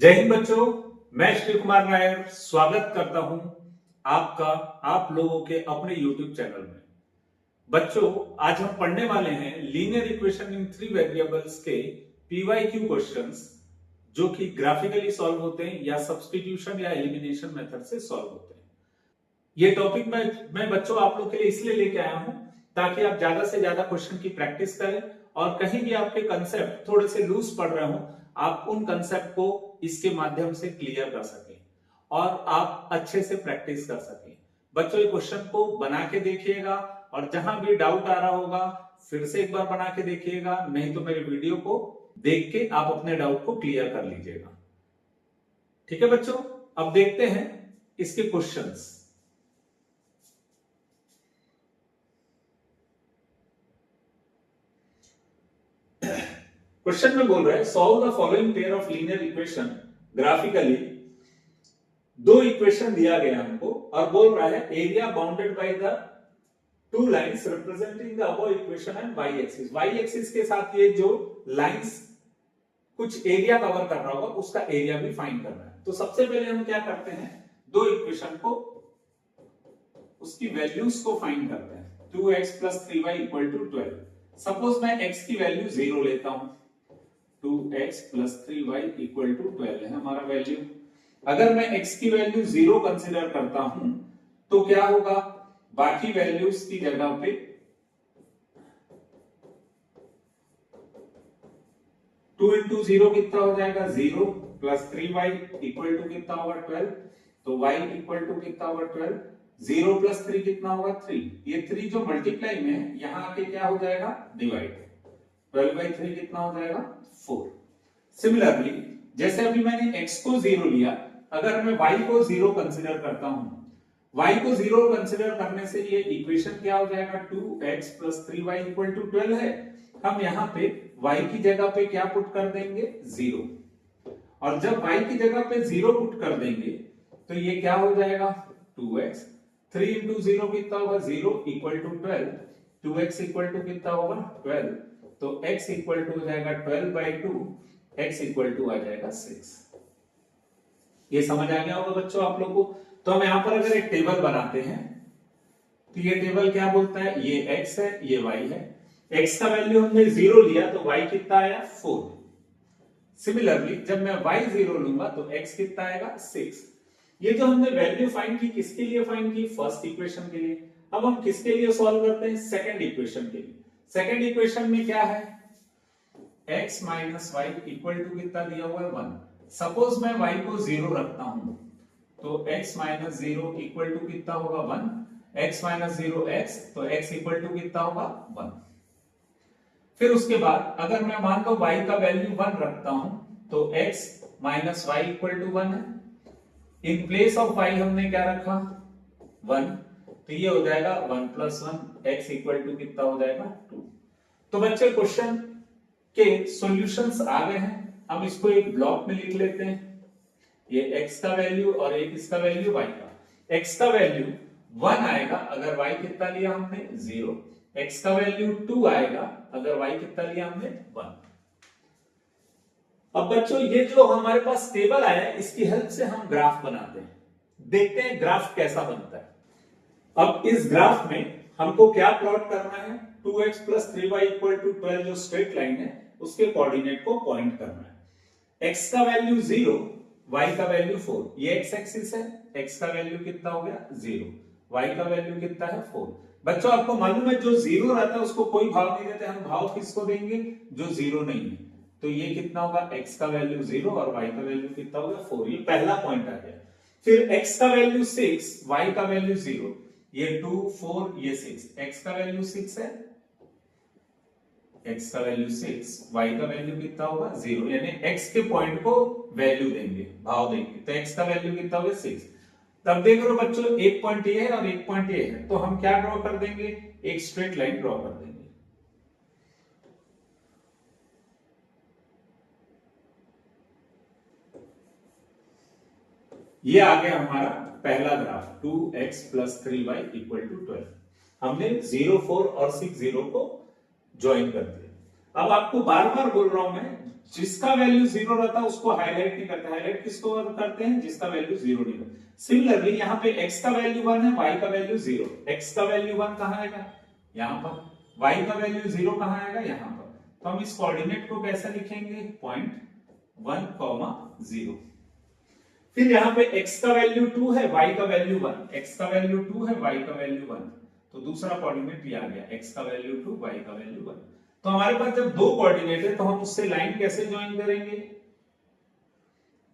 जय हिंद बच्चों, मैं श्री कुमार नायर स्वागत करता हूं आपका आप लोगों के अपने YouTube चैनल में। बच्चों, आज हम पढ़ने वाले हैं लीनियर इक्वेशन इन 3 वेरिएबल्स के PYQ क्वेश्चंस जो कि ग्राफिकली सॉल्व होते हैं या सब्स्टिट्यूशन या एलिमिनेशन मेथड से सॉल्व होते हैं। ये टॉपिक मैं बच्चों आप लोग के लिए इसलिए लेके आया हूं ताकि आप ज्यादा से ज्यादा क्वेश्चन की प्रैक्टिस करें और कहीं भी आपके कंसेप्ट थोड़े से लूज पड़ रहे हो आप उन कंसेप्ट को इसके माध्यम से क्लियर कर सकें और आप अच्छे से प्रैक्टिस कर सकें। बच्चों, ये क्वेश्चन को बना के देखिएगा और जहां भी डाउट आ रहा होगा फिर से एक बार बना के देखिएगा, नहीं तो मेरे वीडियो को देख के आप अपने डाउट को क्लियर कर लीजिएगा। ठीक है बच्चों, अब देखते हैं इसके क्वेश्चंस। क्वेश्चन में बोल रहा है solve the following pair of linear equation graphically. दो इक्वेशन दिया गया हमको और बोल रहा है area bounded by the two lines representing the above equation and Y axis. Y axis के साथ ये जो लाइंस कुछ एरिया कवर कर रहा होगा उसका एरिया भी फाइंड करना है। तो सबसे पहले हम क्या करते हैं, दो इक्वेशन को उसकी वैल्यूज को फाइंड करते हैं। 2x + 3y = 12। सपोज मैं x की वैल्यू 0 लेता हूं, 2x + 3y = 12 है हमारा वैल्यू। अगर मैं x की वैल्यू 0 कंसीडर करता हूं तो क्या होगा, बाकी वैल्यूज की जगह पे 2 × 0 कितना हो जाएगा 0 + 3y = कितना होगा 12। तो y = कितना होगा 12, 0 + 3 कितना होगा 3। ये 3 जो मल्टीप्लाई में है यहां आके क्या हो जाएगा डिवाइड। 12/3 कितना हो जाएगा 4। सिमिलरली जैसे अभी मैंने x को 0 लिया, अगर मैं y को 0 कंसीडर करता हूं, y को 0 कंसीडर करने से ये इक्वेशन क्या हो जाएगा 2x + 3y = 12 है। हम यहां पे y की जगह पे क्या पुट कर देंगे 0, और जब y की जगह पे 0 पुट कर देंगे तो ये क्या हो जाएगा 2x। 3 × 0 कितना होगा 0 = 12। 2x = कितना होगा 12। तो x = हो जाएगा 12/2, x = आ जाएगा 6। ये समझ आ गया होगा बच्चों आप लोगों को। तो हम यहां पर अगर एक टेबल बनाते हैं तो ये टेबल क्या बोलता है, ये x है ये y है। x का वैल्यू हमने 0 लिया तो y कितना आया 4। सिमिलरली जब मैं y 0 लूंगा तो x कितना आएगा 6। ये जो हमने वैल्यू फाइंड की किसके लिए फाइंड की, फर्स्ट इक्वेशन के लिए। अब हम किसके लिए सॉल्व करते हैं, सेकंड इक्वेशन के लिए। सेकंड इक्वेशन में क्या है, x - y = कितना दिया हुआ है 1। सपोज मैं y को 0 रखता हूं तो x - 0 = कितना होगा 1। x - 0 x, तो x = कितना होगा 1। फिर उसके बाद अगर मैं मान लो y का वैल्यू 1 रखता हूं तो x - y = 1 है। इन प्लेस ऑफ y हमने क्या रखा 1, तो ये हो जाएगा 1 + 1, x = कितना हो जाएगा 2। तो बच्चे क्वेश्चन के सॉल्यूशंस आ गए हैं। हम इसको एक ब्लॉक में लिख लेते हैं, ये x का वैल्यू और एक इसका वैल्यू y का। x का वैल्यू 1 आएगा अगर y कितना लिया हमने 0। x का वैल्यू 2 आएगा अगर y कितना लिया हमने 1। अब बच्चों ये जो हमारे पास टेबल आया है इसकी हेल्प से हम ग्राफ बनाते हैं, देखते हैं ग्राफ कैसा बनता है। अब इस ग्राफ में हमको क्या प्लॉट करना है, 2x + 3y = 12 जो स्ट्रेट लाइन है उसके कोऑर्डिनेट को पॉइंट करना है। x का वैल्यू 0, y का वैल्यू 4, ये x एक्सिस है, x का वैल्यू कितना हो गया 0, y का वैल्यू कितना है 4। बच्चों आपको मालूम है जो 0 रहता है उसको कोई भाव नहीं देते, हम भाव किसको देंगे जो 0 नहीं है। तो ये कितना होगा x का वैल्यू 0 और y का वैल्यू कितना होगा 4। ये पहला पॉइंट आ गया। फिर x का वैल्यू 6, y का वैल्यू 0, ये 2 4 ये 6, x का वैल्यू 6 है, x का वैल्यू 6, y का वैल्यू कितना होगा 0, यानी x के पॉइंट को वैल्यू देंगे, भाव देंगे। तो x का वैल्यू कितना होगा 6। तब देख लो बच्चों एक पॉइंट ये है और एक पॉइंट ये है, तो हम क्या ड्रॉ कर देंगे, एक स्ट्रेट लाइन ड्रॉ कर देंगे। ये आ गया हमारा पहला ग्राफ 2x + 3y = 12। हमने 0 4 और 6 0 को ज्वाइन कर दिया। अब आपको बार बार बोल रहा हूं मैं, जिसका वैल्यू जीरो रहता है उसको हाईलाइट नहीं करते, हाईलाइट किसको करते हैं, जिसका वैल्यू जीरो नहीं रहता। सिमिलरली यहाँ पे x का वैल्यू 1 है, y का वैल्यू 0, x का वैल्यू 1 कहां आएगा, यहाँ पर, y का वैल्यू 0 कहां आएगा, यहाँ पर। तो हम इस कोऑर्डिनेट को कैसे लिखेंगे, पॉइंट 1, 0। फिर यहाँ पे x का वैल्यू 2 है, y का वैल्यू 1, x का वैल्यू 2 है, y का वैल्यू 1, तो दूसरा कोऑर्डिनेट ये आ गया, x का वैल्यू 2, y का वैल्यू 1। तो हमारे पास जब दो कोऑर्डिनेट है तो हम उससे लाइन कैसे ज्वाइन करेंगे,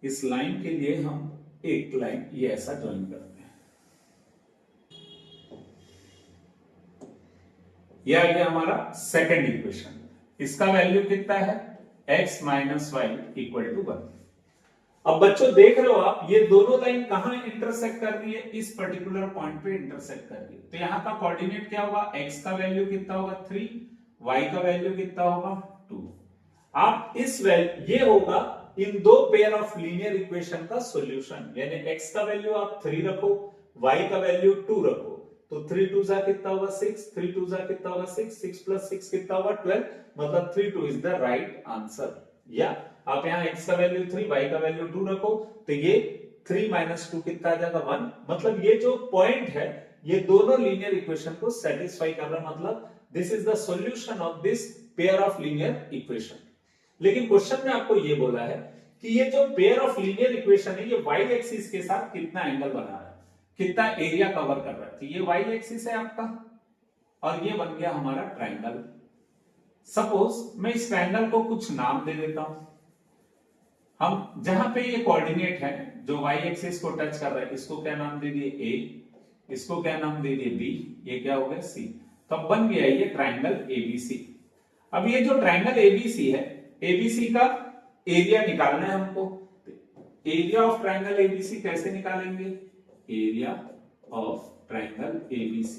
इस लाइन के लिए हम एक लाइन ये ऐसा ज्वाइन करते हैं। ये आ गया हमारा सेकंड इक्वेशन। इसका वैल्यू कितना है, x minus Y equal to 1। अब बच्चों देख रहे हो आप, ये दोनों लाइन कहां इंटरसेक्ट कर रही है, इस पर्टिकुलर पॉइंट पे इंटरसेक्ट कर रही है। तो यहां का कोऑर्डिनेट क्या होगा, x का वैल्यू कितना होगा 3, y का वैल्यू कितना होगा 2। आप इस वैल्यू, ये होगा इन दो पेयर ऑफ लीनियर इक्वेशन का सॉल्यूशन, यानी x का वैल्यू आप 3 रखो, y का वैल्यू 2 रखो, तो 3 2 जा कितना होगा 6, 3 2 जा कितना होगा 6, 6 प्लस 6 कितना होगा 12, मतलब 3 2 इज द राइट आंसर। या आप यहाँ x का वैल्यू 3, y का वैल्यू 2 रखो, तो ये 3 माइनस 2 कितना आ जाएगा 1। मतलब ये जो पॉइंट है ये दोनों लीनियर इक्वेशन को सेटिस्फाई कर रहा है, मतलब this is the solution of this pair of linear equation. लेकिन क्वेश्चन में आपको ये बोला है कि ये जो पेयर ऑफ लीनियर इक्वेशन है ये y एक्सिस के साथ कितना एंगल बना रहा है, कितना एरिया कवर कर रहा है। तो ये y एक्सिस है आपका और ये बन गया हमारा ट्राइंगल। सपोज मैं इस ट्राइंगल को कुछ नाम दे देता हूं। हम जहां पे ये कोऑर्डिनेट है जो y एक्सिस को टच कर रहा है, इसको क्या नाम दे दिए a, इसको क्या नाम दे दिए b, ये क्या हो गया c। तो अब बन गया ये ट्राइंगल ABC। अब ये जो ट्राइंगल ABC है, ABC का एरिया निकालना है हमको। एरिया ऑफ ट्राइंगल ABC कैसे निकालेंगे, एरिया ऑफ ट्राइंगल ABC,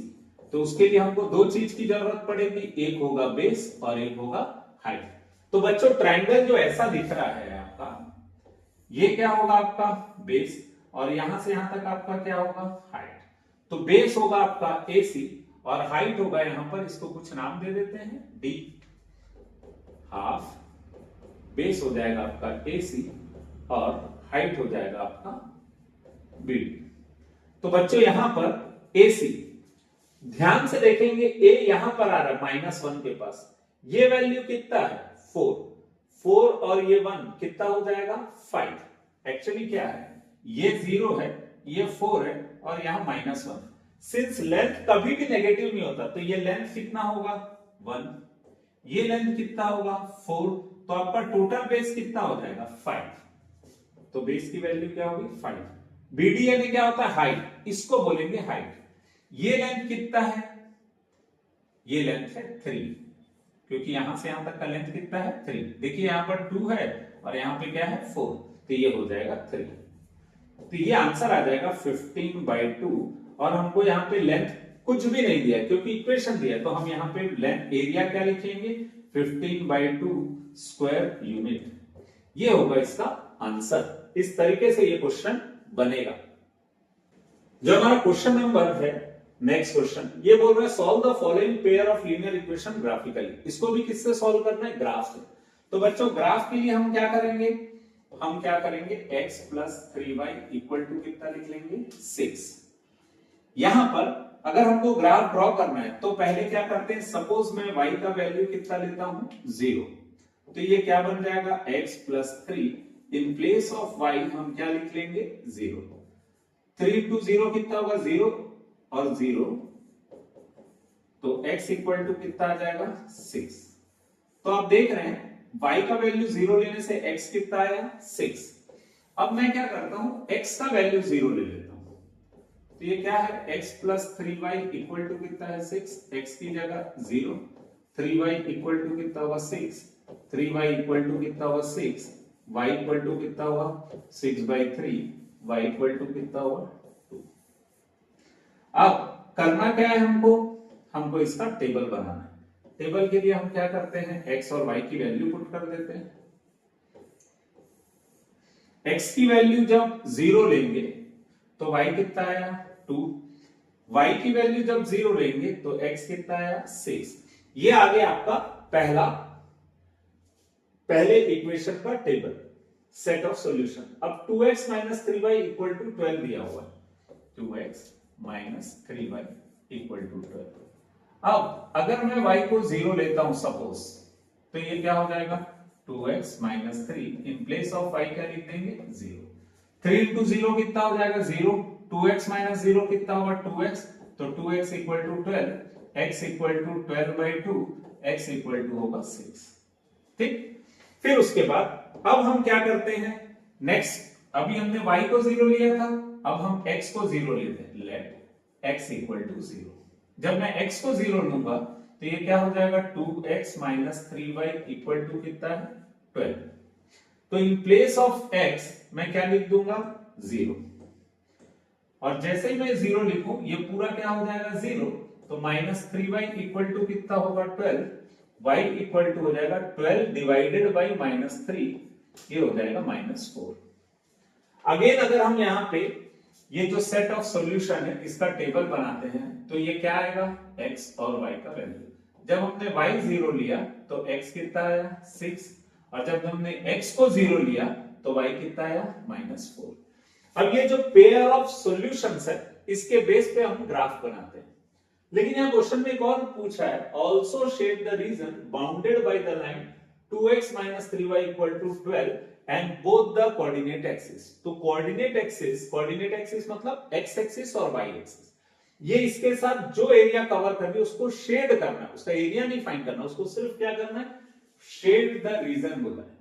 तो उसके लिए हमको दो चीज की जरूरत पड़ेगी, एक होगा बेस और एक होगा हाइट। तो बच्चों ट्राइंगल जो ऐसा दिख रहा है आपका, ये क्या होगा आपका बेस, और यहां से यहां तक आपका क्या होगा हाइट। तो बेस होगा आपका AC और हाइट होगा यहां पर, इसको कुछ नाम दे देते हैं D। हाफ बेस हो जाएगा आपका AC और हाइट हो जाएगा आपका BD। तो बच्चों यहां पर AC, ध्यान से देखेंगे A यहां पर आ रहा है -1 के पास, ये वैल्यू कितना है 4, 4 और ये 1 कितना हो जाएगा 5। एक्चुअली क्या है, ये 0 है, ये 4 है और यहां -1। सिंस लेंथ कभी भी नेगेटिव नहीं होता, तो ये लेंथ कितना होगा 1, ये लेंथ कितना होगा 4, तो आपका टोटल बेस कितना हो जाएगा 5। तो बेस की वैल्यू क्या होगी 5। BD यानी क्या होता है हाइट, इसको बोलेंगे हाइट। ये लेंथ कितना है, ये लेंथ है 3, क्योंकि यहां से यहां तक का लेंथ कितना है 3। देखिए यहां पर 2 है और यहां पे क्या है 4, तो ये हो जाएगा 3। तो ये आंसर आ जाएगा 15/2। और हमको यहाँ पे लेंथ कुछ भी नहीं दिया क्योंकि इक्वेशन दिया, तो हम यहाँ पे लेंथ एरिया क्या लिखेंगे 15/2 स्क्वायर यूनिट। ये होगा इसका आंसर। इस तरीके से ये क्वेश्चन बनेगा। जो हमारा क्वेश्चन नंबर है नेक्स्ट क्वेश्चन, ये बोल रहा है solve the following pair of linear equation graphically. इसको भी किससे सॉल्व करना है, ग्राफ से। तो बच्चों ग्राफ के लिए हम क्या करेंगे, हम क्या करेंगे x plus 3y equal to कितना लिख लेंगे 6। यहां पर अगर हमको ग्राफ ड्रॉ करना है तो पहले क्या करते हैं, सपोज मैं y का वैल्यू कितना लेता हूं 0, तो ये क्या बन जाएगा x plus 3, in place of y हम क्या लिख लेंगे 0। 3 to 0 कितना होगा 0 और 0, तो x इक्वल टू कितना आ जाएगा 6। तो आप देख रहे हैं y का वैल्यू 0 लेने से x कितना आया 6। अब मैं क्या करता हूं, x का वैल्यू 0 ले लेता हूं, तो ये क्या है x plus 3y equal to कितना है 6, x की जगह 0, 3y इक्वल टू कितना होगा 6, 3y इक्वल टू कितना होगा 6, y इक्वल टू कितना होगा 6/3, y इक्वल टू कितना होगा 2। अब करना क्या है हमको, हमको इसका टेबल बनाना है। टेबल के लिए हम क्या करते हैं, x और y की वैल्यू पुट कर देते हैं। x की वैल्यू जब 0 लेंगे तो y कितना आया 2, y की वैल्यू जब 0 लेंगे तो x कितना आया 6। ये आ गया आपका पहले इक्वेशन का टेबल, सेट ऑफ सॉल्यूशन। अब 2x minus 3y equal to 12 दिया हुआ है, 2x minus 3y equal to 12। अब अगर मैं y को 0 लेता हूं सपोज, तो ये क्या हो जाएगा, 2x minus 3, in place of y क्या लिख देंगे, 0। 3 इंटू 0 कितना हो जाएगा, 0। 2x माइनस 0 कितना होगा, 2x, तो 2x equal to 12, x equal to 12/2, x equal to होगा 6। ठीक, फिर उसके बाद अब हम क्या करते हैं, नेक्स्ट, अभी हमने y को 0 लिया था, अब हम x को 0 लेते हैं, लेट x इक्वल टू 0। जब मैं x को 0 लूंगा तो ये क्या हो जाएगा, 2x minus 3y equal to कितना है, 12। तो इन प्लेस ऑफ x मैं क्या लिख दूंगा, 0। और जैसे ही मैं 0 लिखूं ये पूरा क्या हो जाएगा, 0। तो माइनस 3y इक्वल टू कितना होगा, 12। y इक्वल टू हो जाएगा 12 डिवाइडेड बाई माइनस 3, ये हो जाएगा -4। अगेन अगर हम यहाँ पे ये जो सेट ऑफ सॉल्यूशन है इसका टेबल बनाते हैं तो ये क्या आएगा, x और y का वैल्यू। जब हमने y 0 लिया तो x कितना आया, 6, और जब हमने x को 0 लिया तो y कितना आया, -4। अब ये जो पेयर ऑफ सॉल्यूशंस है इसके बेस पे हम ग्राफ बनाते हैं। लेकिन यहाँ क्वेश्चन में एक और पूछा है, also shade the region bounded by the line 2x minus 3y equal to 12 and both the coordinate axis. तो कोऑर्डिनेट एक्सिस मतलब x एक्सिस और y एक्सिस, ये इसके साथ जो एरिया कवर कर रही है उसको शेड करना है, उसका एरिया नहीं फाइंड करना, उसको सिर्फ क्या करना है, शेड द रीजन बोला है।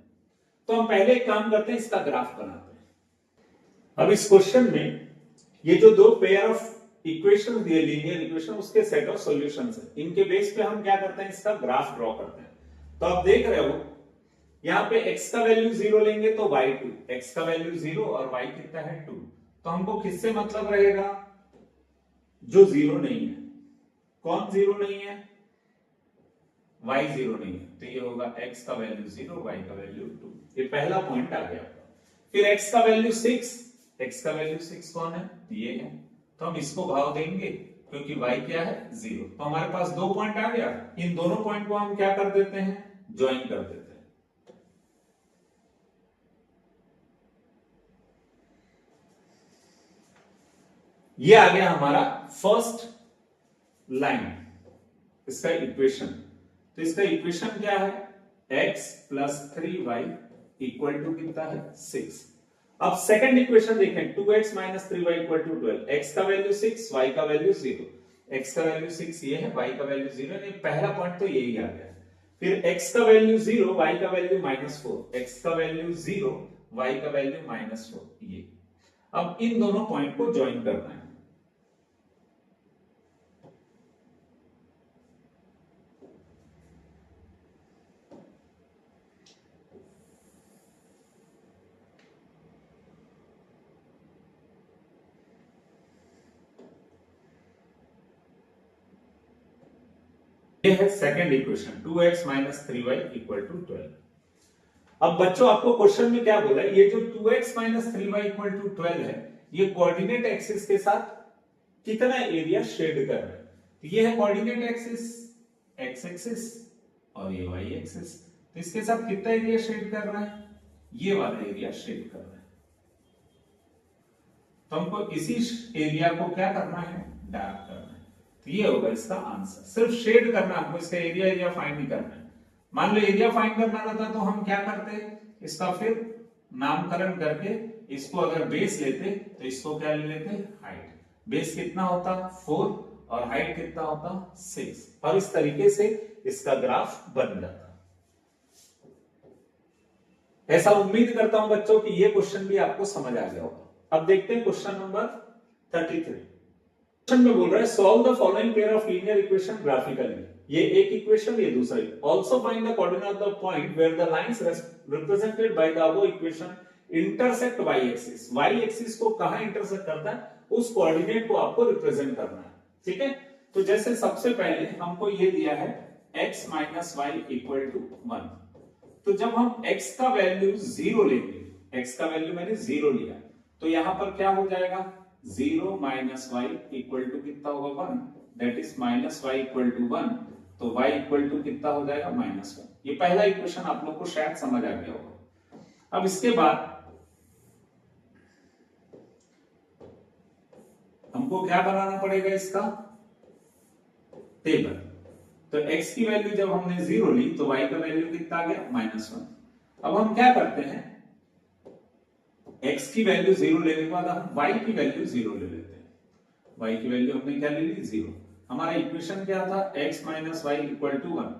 तो हम पहले एक काम करते हैं, इसका ग्राफ बनाते हैं। अब इस क्वेश्चन में ये जो दो पेयर ऑफ इक्वेशन दिए, लीनियर इक्वेशन, उसके सेट ऑफ सॉल्यूशंस है, इनके बेस पे हम क्या करते हैं, इसका ग्राफ ड्रॉ करते हैं। तो आप देख रहे हो यहाँ पे x का वैल्यू 0 लेंगे तो y 2, x का वैल्यू 0 और y कितना है 2। तो हमको किससे मतलब रहेगा, जो 0 नहीं है। कौन 0 नहीं है, y 0 नहीं है, तो ये होगा x का वैल्यू 0, y का वैल्यू 2। ये पहला पॉइंट आ गया। फिर x का वैल्यू 6, x का वैल्यू 6 कौन है, ये है, तो हम इसको भाव देंगे क्योंकि y क्या है, 0। तो हमारे पास दो पॉइंट आ गया, इन दोनों पॉइंट को हम क्या कर देते हैं, ज्वाइन कर देते हैं। ये आ गया हमारा फर्स्ट लाइन, इसका इक्वेशन। तो इसका इक्वेशन क्या है, x plus 3y equal to कितना है, 6। अब सेकंड इक्वेशन देखें, 2x minus 3y equal to 12, x का वैल्यू 6, y का वैल्यू 0। x का वैल्यू 6 ये है, y का वैल्यू 0 है, पहला पॉइंट तो यही आ गया। फिर x का वैल्यू 0, y का वैल्यू -4, x का वैल्यू 0, y का वैल्यू -4, ये। अब इन दोनों पॉइंट को ज्वाइन करना है। ये है second equation, 2x minus 3y equal to 12। अब बच्चों आपको क्वेश्चन में क्या बोला है, ये जो 2x minus 3y equal to 12 है, ये कोऑर्डिनेट एक्सिस के साथ कितना एरिया शेड कर रहा है। तो ये है कोऑर्डिनेट एक्सिस, x एक्सिस, और ये y एक्सिस। तो इसके साथ कितना एरिया शेड कर रहा है, ये वाला एरिया शेड कर रहा है। तो हमको इसी एरिया को क्या करना है, डार्क करना है। तो ये होगा इसका आंसर, सिर्फ शेड करना, हमको इसका एरिया फाइंड नहीं करना है। मान लो एरिया फाइंड करना रहता तो हम क्या करते, इसका फिर नामकरण करके इसको अगर बेस लेते तो इसको क्या ले लेते, हाइट। बेस कितना होता, 4, और हाइट कितना होता, 6, और इस तरीके से इसका ग्राफ बन जाता। ऐसा उम्मीद करता हूं बच्चों कि ये क्वेश्चन भी आपको समझ आ गया होगा। अब देखते हैं क्वेश्चन नंबर 33। क्वेश्चन में बोल रहा है, solve the following pair of linear equation graphically. ये एक इक्वेशन, ये दूसरा। Also find the coordinate of the point where the lines represented by the above equation intersect y axis. y axis को कहां इंटरसेक्ट करता है, उस कोऑर्डिनेट को आपको रिप्रेजेंट करना है। ठीक है, तो जैसे सबसे पहले हमको ये दिया है x minus y equal to 1। तो जब हम x का वैल्यू 0 लेंगे, x का वैल्यू मैंने 0 लिया, तो यहां पर क्या हो जाएगा, 0 माइनस y इक्वल टू कितना होगा, 1, that is minus y equal to 1। तो y इक्वल टू कितना हो जाएगा -1। ये पहला इक्वेशन आप लोग को शायद समझ आ गया होगा। अब इसके बाद हमको क्या बनाना पड़ेगा, इसका टेबल। तो x की वैल्यू जब हमने 0 ली तो y का वैल्यू कितना आ गया -1। अब हम क्या करते हैं, x की वैल्यू 0 लेने के बाद हम y की वैल्यू 0 ले लेते हैं। y की वैल्यू हमने क्या ले ली 0। हमारा इक्वेशन क्या था, x minus Y equal to 1।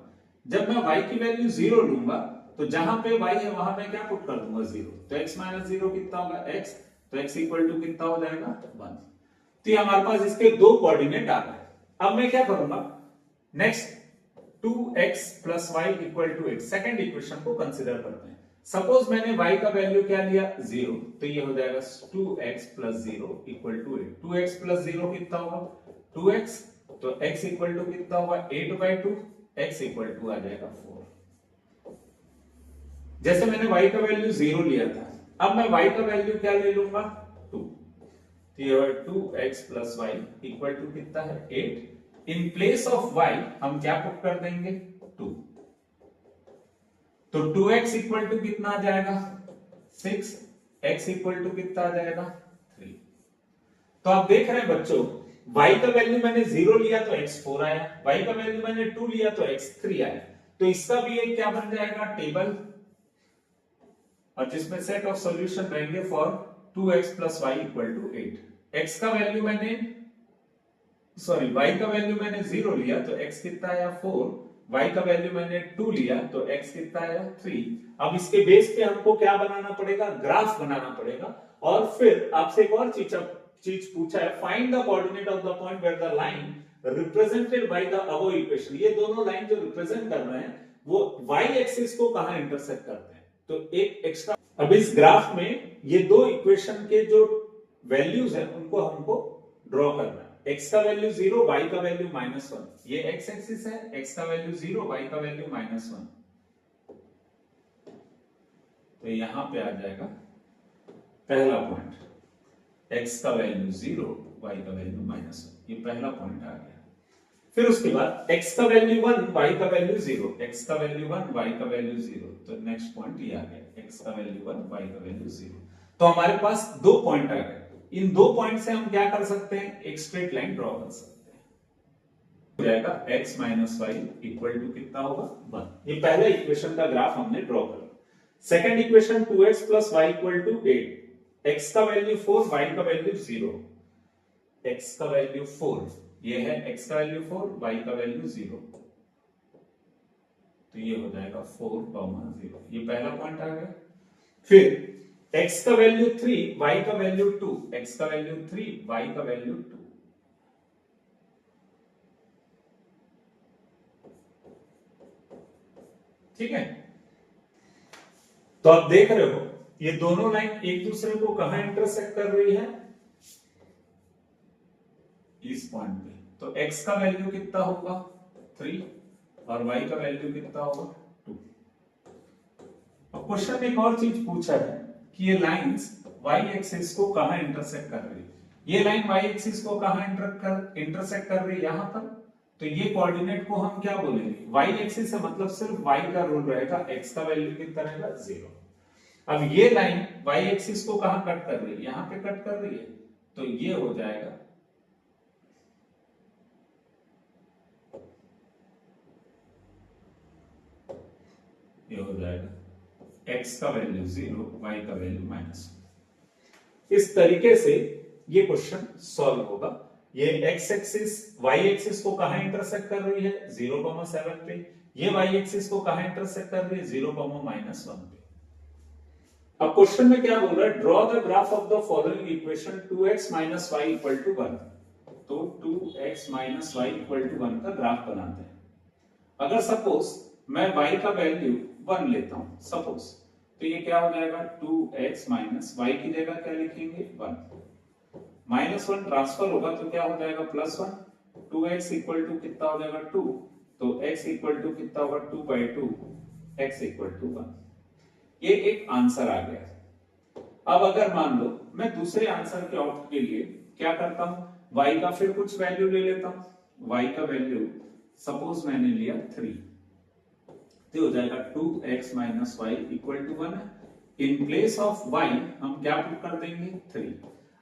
जब मैं y की वैल्यू 0 लूंगा तो जहां पे y है वहां पे क्या पुट कर दूंगा 0। तो x माइनस 0 कितना होगा x, तो x इक्वल टू कितना हो जाएगा 1। तो ये हमारे पास इसके दो कोऑर्डिनेट आ गए। अब मैं क्या करूंगा, next 2x plus Y equal to 8 second equation को कंसिडर करते हैं। सपोज मैंने y का वैल्यू क्या लिया 0, तो ये हो जाएगा 2x plus 0 equal to 8। 2x plus 0 कितना होगा 2x, तो x इक्वल टू कितना होगा 8/2, x इक्वल टू आ जाएगा 4। जैसे मैंने y का वैल्यू 0 लिया था, अब मैं y का वैल्यू क्या ले लूंगा 2, तो ये 2x plus Y equal to कितना है 8। इन प्लेस ऑफ y हम क्या पुट कर देंगे 2, तो 2x इक्वल टू कितना आ जाएगा 6, x इक्वल टू कितना आ जाएगा 3। तो आप देख रहे हैं बच्चों, y का वैल्यू मैंने 0 लिया तो x 4 आया, y का वैल्यू मैंने 2 लिया तो x 3 आया। तो इसका भी एक क्या बन जाएगा टेबल, और जिसमें सेट ऑफ सॉल्यूशन रहेंगे for 2x plus Y equal to 8। x का वैल्यू मैंने y का वैल्यू मैंने 0 लिया तो x कितना आया 4, y का वैल्यू मैंने 2 लिया तो x कितना आया 3। अब इसके बेस पे हमको क्या बनाना पड़ेगा, ग्राफ बनाना पड़ेगा। और फिर आपसे एक और चीज पूछा है, find the coordinate of the point where the line represented by the above equation. ये दोनों लाइन जो रिप्रेजेंट कर रहे हैं वो y एक्सिस को कहां इंटरसेक्ट करते हैं। तो एक एक्स्ट्रा, अब इस ग्राफ में ये दो इक्वेशन के जो वैल्यूज हैं उनको हमको ड्रॉ करना है। x का वैल्यू 0, y का वैल्यू -1। ये x एक्सिस है, x का वैल्यू 0, y का वैल्यू -1। तो यहां पे आ जाएगा पहला पॉइंट, x का वैल्यू 0, y का वैल्यू -1। ये पहला पॉइंट आ गया। फिर उसके बाद x का वैल्यू 1, y का वैल्यू 0, x का वैल्यू 1, y का वैल्यू 0। तो नेक्स्ट पॉइंट ये आ गया, x का वैल्यू 1, y का वैल्यू 0। तो हमारे पास दो पॉइंट आ गए। इन दो पॉइंट से हम क्या कर सकते हैं, एक स्ट्रेट लाइन ड्रॉ कर सकते हैं। हो जाएगा x minus Y equal to कितना होगा 1। ये पहला इक्वेशन का ग्राफ हमने ड्रॉ कर लिया। Second equation 2x plus Y equal to 8। x का वैल्यू 4, y का वैल्यू 0। x का वैल्यू 4, ये है x का वैल्यू 4, y का वैल्यू 0। तो ये हो जाएगा 4, 0। ये पहला पॉइंट आ गया। फिर x का वैल्यू 3, y का वैल्यू 2। x का वैल्यू 3, y का वैल्यू 2। ठीक है, तो आप देख रहे हो ये दोनों लाइन एक दूसरे को कहां इंटरसेक्ट कर रही है, इस पॉइंट पे। तो x का वैल्यू कितना होगा 3 और y का वैल्यू कितना होगा 2। अब क्वेश्चन में एक और चीज पूछा है कि ये लाइंस y एक्सिस को कहां इंटरसेक्ट कर रही है। ये लाइन y एक्सिस को कहां इंटरसेक्ट कर रही है, यहां पर। तो ये कोऑर्डिनेट को हम क्या बोलेंगे, y एक्सिस है, मतलब सिर्फ y का रूल रहेगा, x का वैल्यू कितना रहेगा 0। अब ये लाइन y एक्सिस को कहां कट कर रही है, यहां पे कट कर रही है। तो ये हो जाएगा x का वैल्यू 0, y का वैल्यू -1। इस तरीके से ये क्वेश्चन सॉल्व होगा। ये x एक्सिस y एक्सिस को कहां इंटरसेक्ट कर रही है 0,7 पे, ये y एक्सिस को कहां इंटरसेक्ट कर रही है 0,-1 पे। अब क्वेश्चन में क्या बोल रहा है, draw the graph of the following equation 2x minus y equal to 1। तो 2x minus y equal to 1 का ग्राफ बनाते हैं। अगर सपोज मैं y का वैल्यू 1 लेता हूं सपोज, तो ये क्या हो जाएगा 2x माइनस y की जगह क्या लिखेंगे 1, -1 ट्रांसफर होगा तो क्या हो जाएगा +1। 2x इक्वल टू कितना हो जाएगा 2, तो x इक्वल टू कितना होगा 2/2, x इक्वल टू 1। ये एक आंसर आ गया। अब अगर मान लो मैं दूसरे आंसर के ऑप्ट के लिए क्या करता हूं, y का फिर कुछ वैल्यू ले लेता हूं। y का वैल्यू सपोज मैंने लिया 3, तो हो जाएगा 2x minus Y equal to 1 है। इन प्लेस ऑफ y हम क्या पुट कर देंगे 3।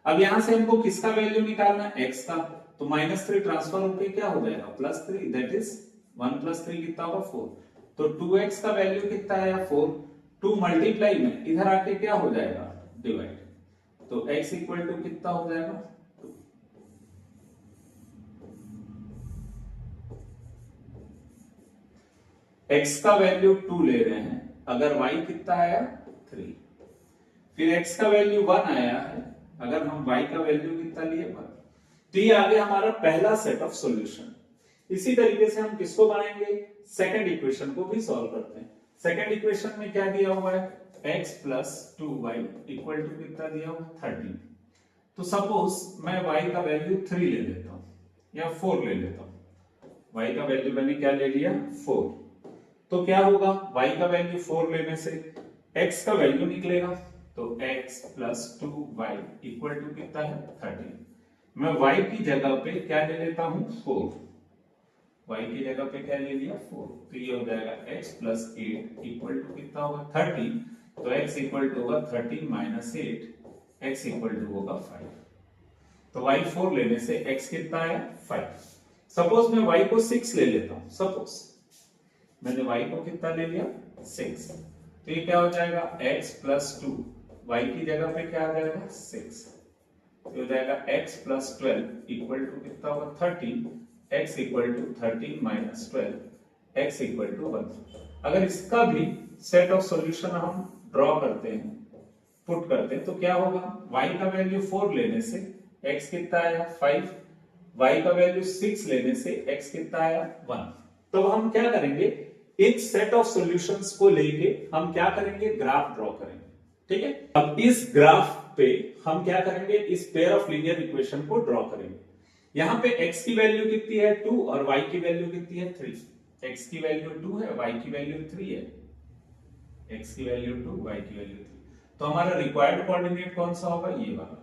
अब यहां से हमको किसका वैल्यू निकालना है x का, तो -3 ट्रांसफर होके क्या हो जाएगा +3, दैट इज 1 + 3 कितना होगा 4। तो 2x का वैल्यू कितना है 4, 2 मल्टीप्लाई में इधर आके क्या हो जाएगा डिवाइड, तो x इक्वल टू कितना हो जाएगा 2। x का वैल्यू 2 ले रहे हैं, अगर y कितना आया 3, फिर x का वैल्यू 1 आया है, अगर हम y का वैल्यू कितना लिए 1। तो ये आ गया हमारा पहला सेट ऑफ सॉल्यूशन। इसी तरीके से हम किसको बनाएंगे, सेकंड इक्वेशन को भी सॉल्व करते हैं। सेकंड इक्वेशन में क्या दिया हुआ है x + 2y इक्वल टू कितना दिया हुआ 13। तो सपोज मैं y का वैल्यू 3 ले लेता हूं या 4 ले लेता हूं। y का वैल्यू मैंने क्या ले लिया 4, तो क्या होगा y का वैल्यू 4 लेने से x का वैल्यू निकलेगा, तो x + 2y इक्वल टू कितना है 13। मैं y की जगह पे क्या ले लेता हूं 4, y की जगह पे क्या ले लिया 4, तो ये हो जाएगा x + 8 इक्वल टू कितना होगा 13। तो x इक्वल टू होगा 13 - 8, x इक्वल टू होगा 5। तो y 4 लेने से x कितना आया 5। सपोज मैं y को 6 ले लेता हूं, सपोज मैंने y को कितना ले लिया 6, तो ये क्या हो जाएगा x + 2, y की जगह पे क्या आ जाएगा 6, तो हो जाएगा x + 12 इक्वल टू कितना होगा 13, x equal to 13 - 12, x equal to 1। अगर इसका भी सेट ऑफ सॉल्यूशन हम ड्रॉ करते हैं, पुट करते हैं, तो क्या होगा y का वैल्यू 4 लेने से x कितना आया 5, y का वैल्यू 6 लेने से x कितना आया 1। तो हम क्या करेंगे, इन सेट ऑफ सॉल्यूशंस को लेके हम क्या करेंगे ग्राफ ड्रॉ करेंगे, ठीक है। अब इस ग्राफ पे हम क्या करेंगे, इस पेयर ऑफ लीनियर इक्वेशन को ड्रॉ करेंगे। यहां पे x की वैल्यू कितनी है 2 और y की वैल्यू कितनी है 3। x की वैल्यू 2 है, y की वैल्यू 3 है, x की वैल्यू 2, y की वैल्यू 3। तो हमारा रिक्वायर्ड कोऑर्डिनेट कौन सा होगा, ये वाला,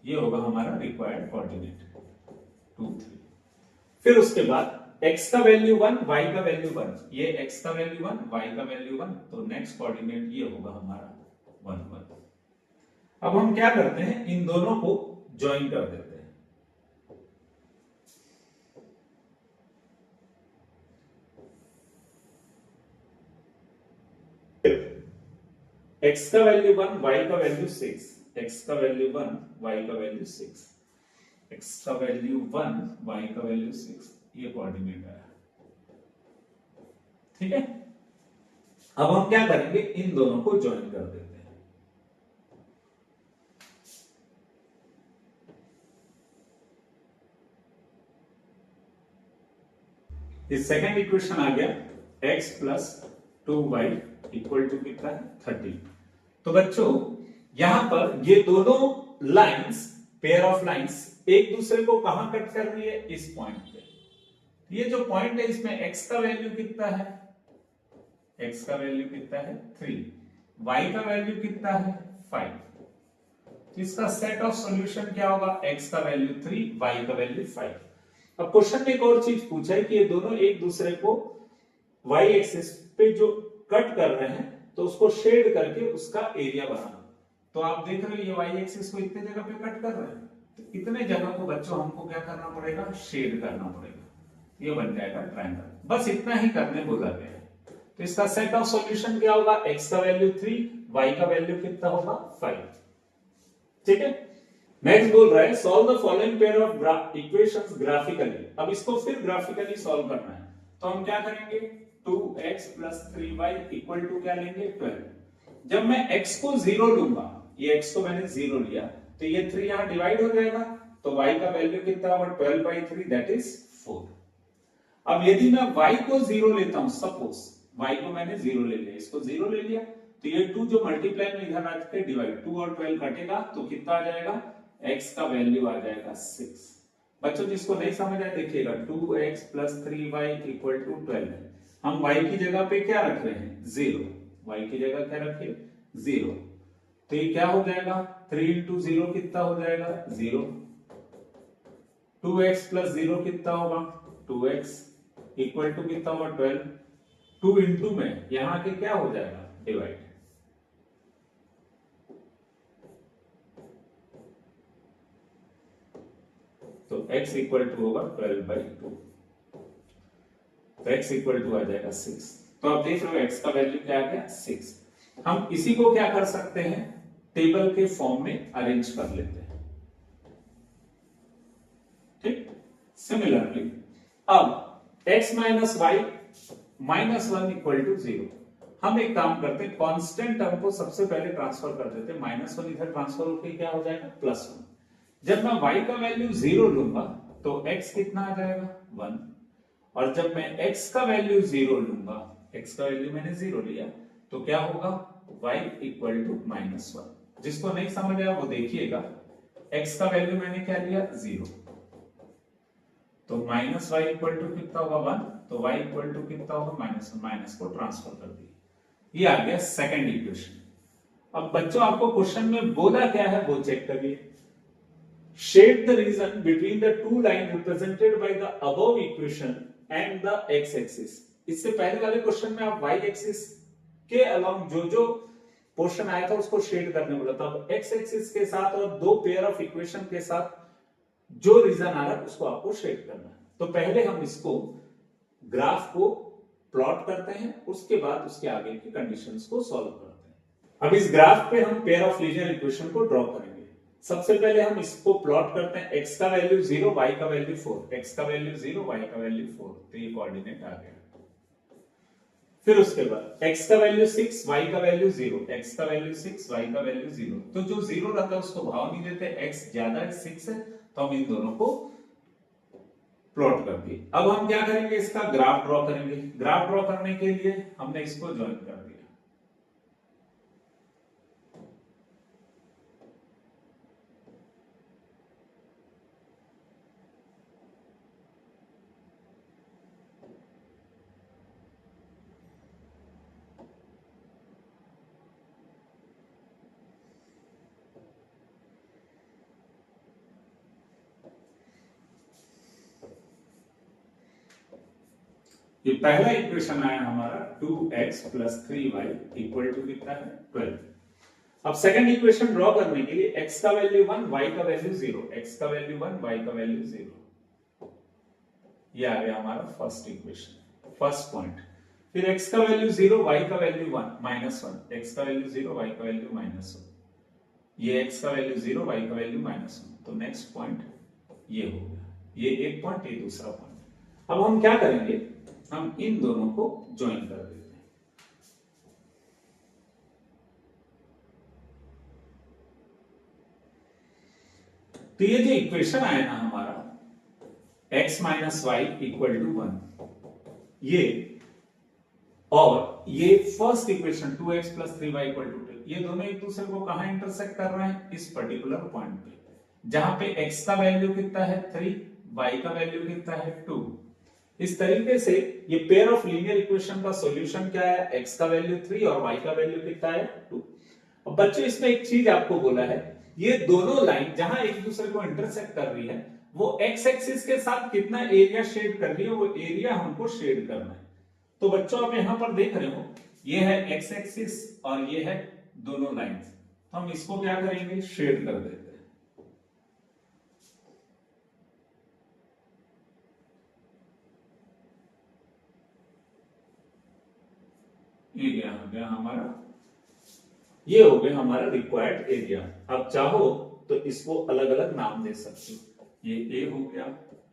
ये होगा हमारा रिक्वायर्ड कोऑर्डिनेट 2 3। फिर उसके बाद x का वैल्यू 1, y का वैल्यू 1, ये x का वैल्यू 1, y का वैल्यू 1, तो नेक्स्ट कोऑर्डिनेट ये होगा हमारा 1 1। अब हम क्या करते हैं, इन दोनों को ज्वाइन कर देते हैं। x का वैल्यू 1, y का वैल्यू 6, x का वैल्यू 1, y का वैल्यू 6, x का वैल्यू 1, y का वैल्यू 6, ये कोऑर्डिनेट है, ठीक है। अब हम क्या करेंगे, इन दोनों को ज्वाइन कर देते हैं। इस सेकंड इक्वेशन आ गया x + 2y इक्वल टू कितना है 13। तो बच्चों यहां पर ये दोनों लाइंस, पेयर ऑफ लाइंस एक दूसरे को कहां कट कर रही है, इस पॉइंट पे। ये जो पॉइंट है इसमें x का वैल्यू कितना है, x का वैल्यू कितना है 3, y का वैल्यू कितना है 5। तो इसका सेट ऑफ सॉल्यूशन क्या होगा, x का वैल्यू 3, y का वैल्यू 5। अब क्वेश्चन में एक और चीज पूछा है कि ये दोनों एक दूसरे को y एक्सिस पे जो कट कर रहे हैं, तो उसको शेड करके उसका एरिया बनाना। तो आप देख रहे हो ये y एक्सिस को इतने जगह पे कट कर रहे हैं, तो इतने जगह को बच्चों हमको क्या करना पड़ेगा, शेड करना पड़ेगा, ये बन जाएगा ट्रायंगल। बस इतना ही करने बोला गया है। तो इसका सेट ऑफ सॉल्यूशन क्या होगा, x का वैल्यू 3, y का वैल्यू कितना होगा 5, ठीक है। नेक्स्ट बोल रहा है solve the following pair of equations graphically. अब इसको फिर ग्राफिकली सॉल्व करना है, तो हम क्या करेंगे, 2x + 3y इक्वल टू क्या लेंगे 12। जब मैं x को 0 लूंगा, ये x को मैंने 0 लिया, तो ये 3 यहां डिवाइड हो जाएगा, तो y का वैल्यू कितना होगा 12/3, दैट इज 4। अब यदि मैं y को 0 लेता हूं, सपोज y को मैंने 0 ले लिया, इसको 0 ले लिया, तो ये 2 जो मल्टीप्लाई में इधर आके डिवाइड, 2 और 12 कटेगा, तो कितना आ जाएगा, x का वैल्यू आ जाएगा 6। बच्चों जिसको नहीं समझ आया देखिएगा, 2x + 3y इक्वल टू 12 है। हम y की जगह पे क्या रख रहे हैं 0, y की जगह क्या रखे 0, तो ये क्या हो जाएगा 3 × 0 कितना हो जाएगा 0, 2x प्लस 0 कितना होगा 2x इक्वल टू कितना होगा 12 2 इंटू में यहां के क्या हो जाएगा डिवाइड तो x इक्वल टू होगा 12/2 तो x इक्वल टू आ जाएगा 6 तो आप देख रहे हो x का वैल्यू क्या आ गया 6 हम इसी को क्या कर सकते हैं टेबल के फॉर्म में अरेंज कर लेते हैं ठीक सिमिलरली अब x minus Y minus 1 equal to 0 हम एक काम करते हैं कांस्टेंट टर्म को सबसे पहले ट्रांसफर कर देते हैं -1 इधर ट्रांसफर होकर क्या हो जाएगा +1 जब मैं y का वैल्यू 0 लूंगा तो x कितना आ जाएगा 1 और जब मैं x का वैल्यू 0 लूंगा x का वैल्यू मैंने 0 लिया तो क्या होगा y इक्वल टू -1 जिसको नहीं समझ आया वो देखिएगा x का वैल्यू मैंने क्या लिया 0 तो माइनस वाई इक्वल टू कितना होगा 1 तो y इक्वल टू कितना होगा -1 माइनस को ट्रांसफर कर दिया ये आ गया सेकंड इक्वेशन अब बच्चों आपको क्वेश्चन में बोला क्या है वो चेक करिए shade the region between the two lines represented by the above equation and the x axis इससे पहले वाले क्वेश्चन में आप y एक्सिस के अलोंग जो जो पोर्शन आया था उसको शेड करने बोला था अब x एक्सिस के साथ और दो पेयर ऑफ इक्वेशन के साथ जो रीजन आ रहा है उसको आपको शेड करना है तो पहले हम इसको ग्राफ को प्लॉट करते हैं उसके बाद उसके आगे की कंडीशंस को सॉल्व करते हैं अब इस ग्राफ पे हम पेयर ऑफ लीनियर इक्वेशन को ड्रॉ करेंगे सबसे पहले हम इसको प्लॉट करते हैं x का वैल्यू 0 y का वैल्यू 4 x का वैल्यू 0 y का वैल्यू 4 तो ये कोऑर्डिनेट आ गया फिर उसके बाद x का वैल्यू 6 y का वैल्यू 0 x का वैल्यू 6 y का वैल्यू 0 तो जो 0 रहता है उसको भाव नहीं देते x ज्यादा है 6 है तो हम इन दोनों को प्लॉट कर दिए अब हम क्या करेंगे इसका ग्राफ ड्रॉ करेंगे ग्राफ ड्रॉ करने के लिए हमने इसको ज्वाइन कर दिया ये पहला इक्वेशन आया हमारा 2x plus 3y equal to कितना है 12 अब सेकंड इक्वेशन ड्रॉ करने के लिए x का वैल्यू 1 y का वैल्यू 0 x का वैल्यू 1 y का वैल्यू 0 ये आ गया हमारा फर्स्ट इक्वेशन फर्स्ट पॉइंट फिर x का वैल्यू 0 y का वैल्यू 1 -1 x का वैल्यू 0 y का वैल्यू -1 ये x का वैल्यू 0 y का वैल्यू -1 तो नेक्स्ट पॉइंट ये हो गया ये एक पॉइंट ये दूसरा पॉइंट अब हम क्या करेंगे हम इन दोनों को ज्वाइन कर देते हैं तो ये जो इक्वेशन आया ना हमारा x minus Y equal to 1 ये और ये first equation 2x plus 3y equal to 2 ये दोनों एक दूसरे को कहां इंटरसेक्ट कर रहे हैं इस पर्टिकुलर पॉइंट पे जहां पे x का वैल्यू कितना है 3 y का वैल्यू कितना है 2 इस तरीके से ये पेयर ऑफ लीनियर इक्वेशन का सॉल्यूशन क्या है x का वैल्यू 3 और y का वैल्यू कितना है 2 अब बच्चों इसमें एक चीज आपको बोला है ये दोनों लाइन जहां एक दूसरे को इंटरसेक्ट कर रही है वो x एक्सिस के साथ कितना एरिया शेड कर रही है वो एरिया हमको शेड करना है तो बच्चों आप यहां पर देख रहे हो ये है x एक्सिस और ये है दोनों लाइंस तो हम इसको क्या करेंगे शेड कर देते हैं ये क्या हो गया हमारा ये हो गया हमारा रिक्वायर्ड एरिया अब चाहो तो इसको अलग अलग नाम दे सकते हो ये ए हो गया